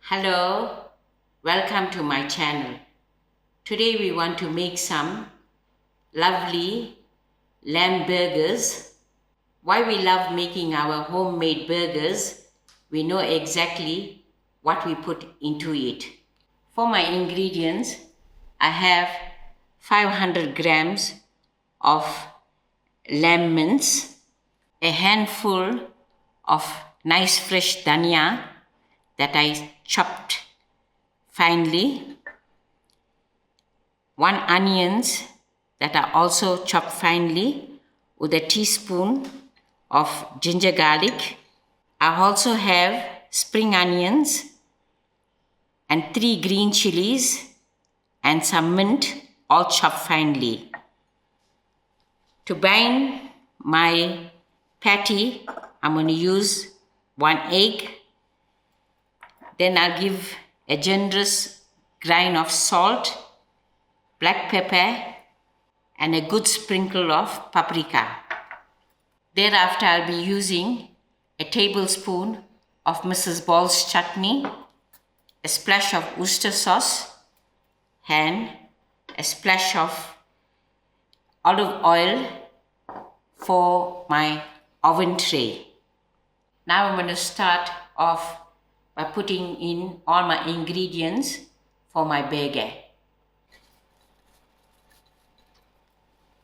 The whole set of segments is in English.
Hello, welcome to my channel. Today we want to make some lovely lamb burgers. Why we love making our homemade burgers, we know exactly what we put into it. For my ingredients, I have 500 grams of lamb mince, a handful of nice fresh dhania that I chopped finely, 1 onions that are also chopped finely with a teaspoon of ginger garlic. I also have spring onions and 3 green chillies and some mint, all chopped finely. To bind my patty, I'm going to use 1 egg. Then I'll give a generous grain of salt, black pepper, and a good sprinkle of paprika. Thereafter, I'll be using a tablespoon of Mrs. Ball's chutney, a splash of Worcestershire sauce, and a splash of olive oil for my oven tray. Now I'm going to start off by putting in all my ingredients for my burger.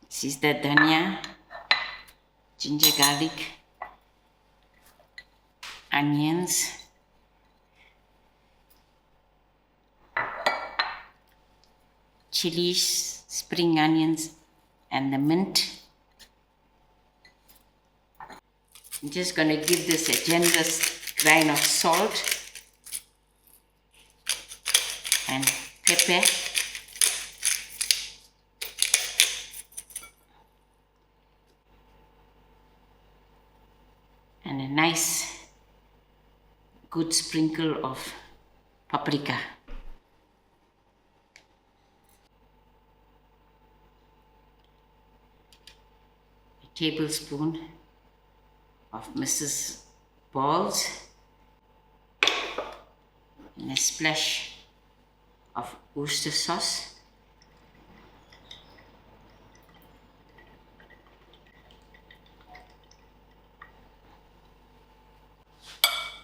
This is the dhania, ginger garlic, onions, chilies, spring onions, and the mint. I'm just going to give this a generous grain of salt and pepper. And a nice good sprinkle of paprika. A tablespoon of Mrs. Ball's and a splash of Worcestershire sauce.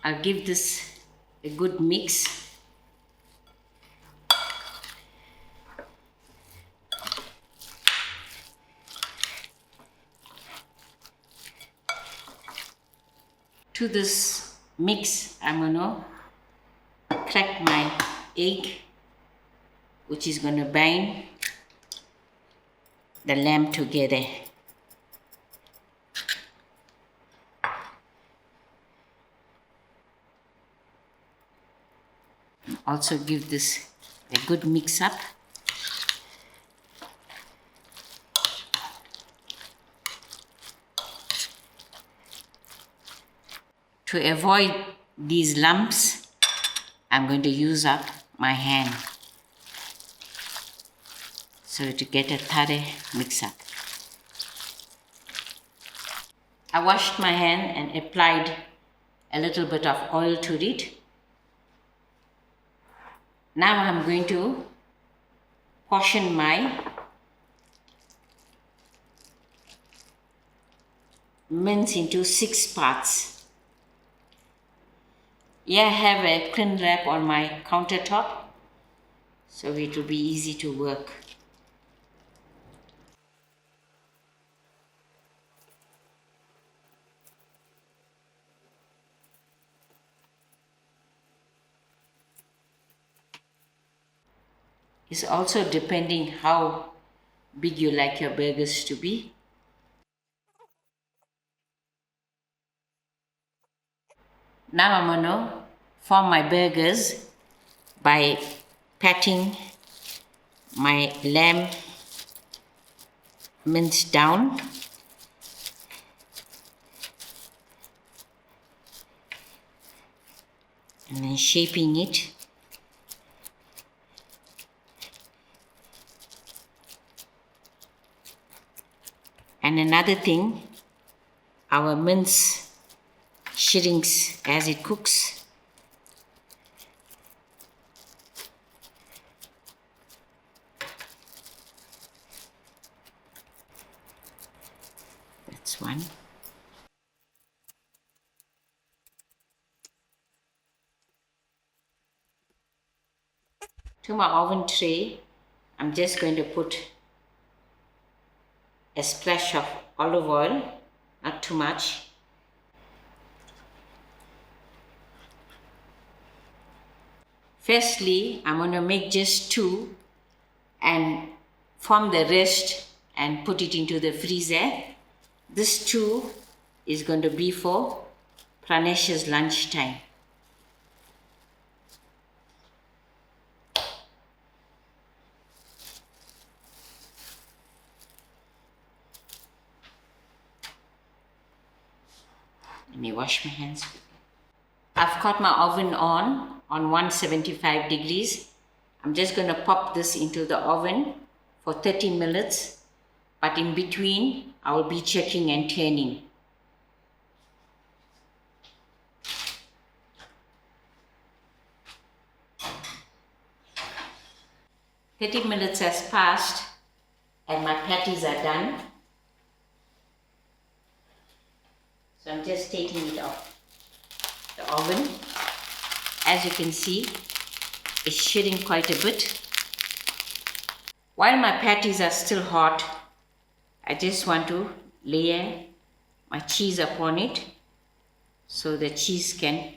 I'll give this a good mix. To this mix, I'm going to crack my egg, which is going to bind the lamb together. Also give this a good mix up. To avoid these lumps, I'm going to use up my hand so to get a thorough mix up. I washed my hand and applied a little bit of oil to it. Now I'm going to portion my mince into 6 parts. Here I have a cling wrap on my countertop, so it will be easy to work. It's also depending how big you like your burgers to be. Now I'm going to form my burgers by patting my lamb mince down. And then shaping it. And another thing, our mince shrinks as it cooks. bun. To my oven tray, I'm just going to put a splash of olive oil, not too much. Firstly, I'm going to make just two and form the rest and put it into the freezer. This two is going to be for Pranesh's lunchtime. Let me wash my hands. I've got my oven on 175 degrees. I'm just going to pop this into the oven for 30 minutes, but in between I will be checking and turning. "30 minutes has passed and my patties are done. So I'm just taking it off the oven. As you can see, it's shedding quite a bit. While my patties are still hot, I just want to layer my cheese upon it so the cheese can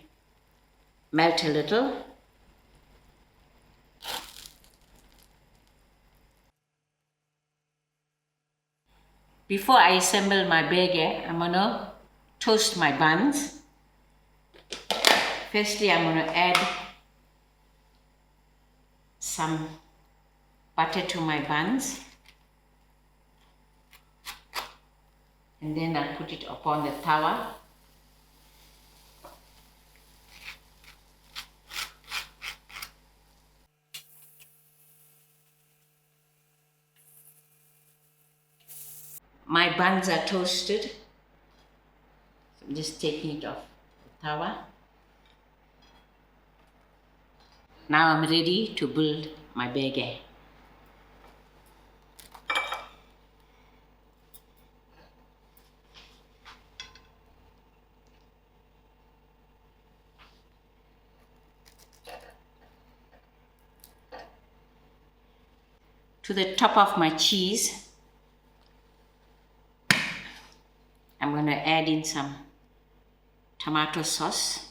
melt a little. Before I assemble my burger, I'm going to toast my buns. Firstly, I'm going to add some butter to my buns, and then I'll put it upon the tawa. My buns are toasted, so I'm just taking it off the tawa. Now I'm ready to build my burger. To the top of my cheese, I'm going to add in some tomato sauce.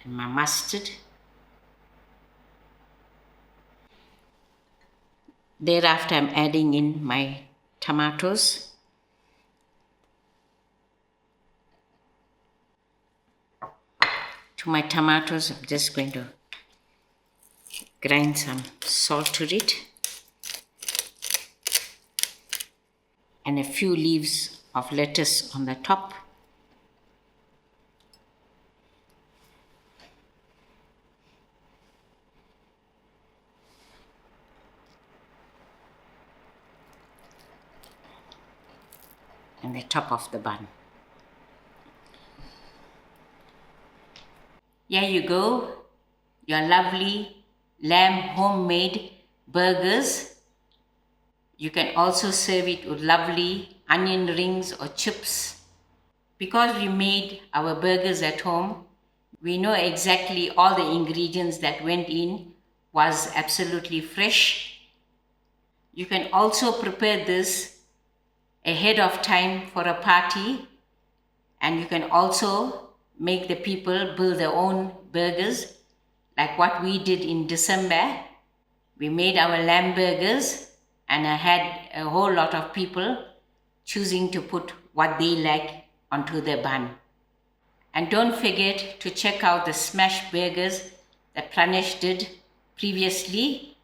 And my mustard. Thereafter, I'm adding in my tomatoes. To my tomatoes, I'm just going to grind some salt to it and a few leaves of lettuce on the top. And the top of the bun. Here you go, your lovely lamb homemade burgers. You can also serve it with lovely onion rings or chips. Because we made our burgers at home, we know exactly all the ingredients that went in was absolutely fresh. You can also prepare this ahead of time for a party, and you can also make the people build their own burgers like what we did in December. We made our lamb burgers and I had a whole lot of people choosing to put what they like onto their bun. And don't forget to check out the smash burgers that Pranesh did previously.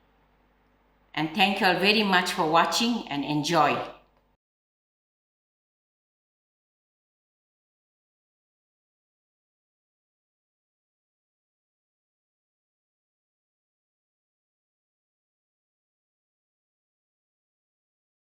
And thank you all very much for watching and enjoy.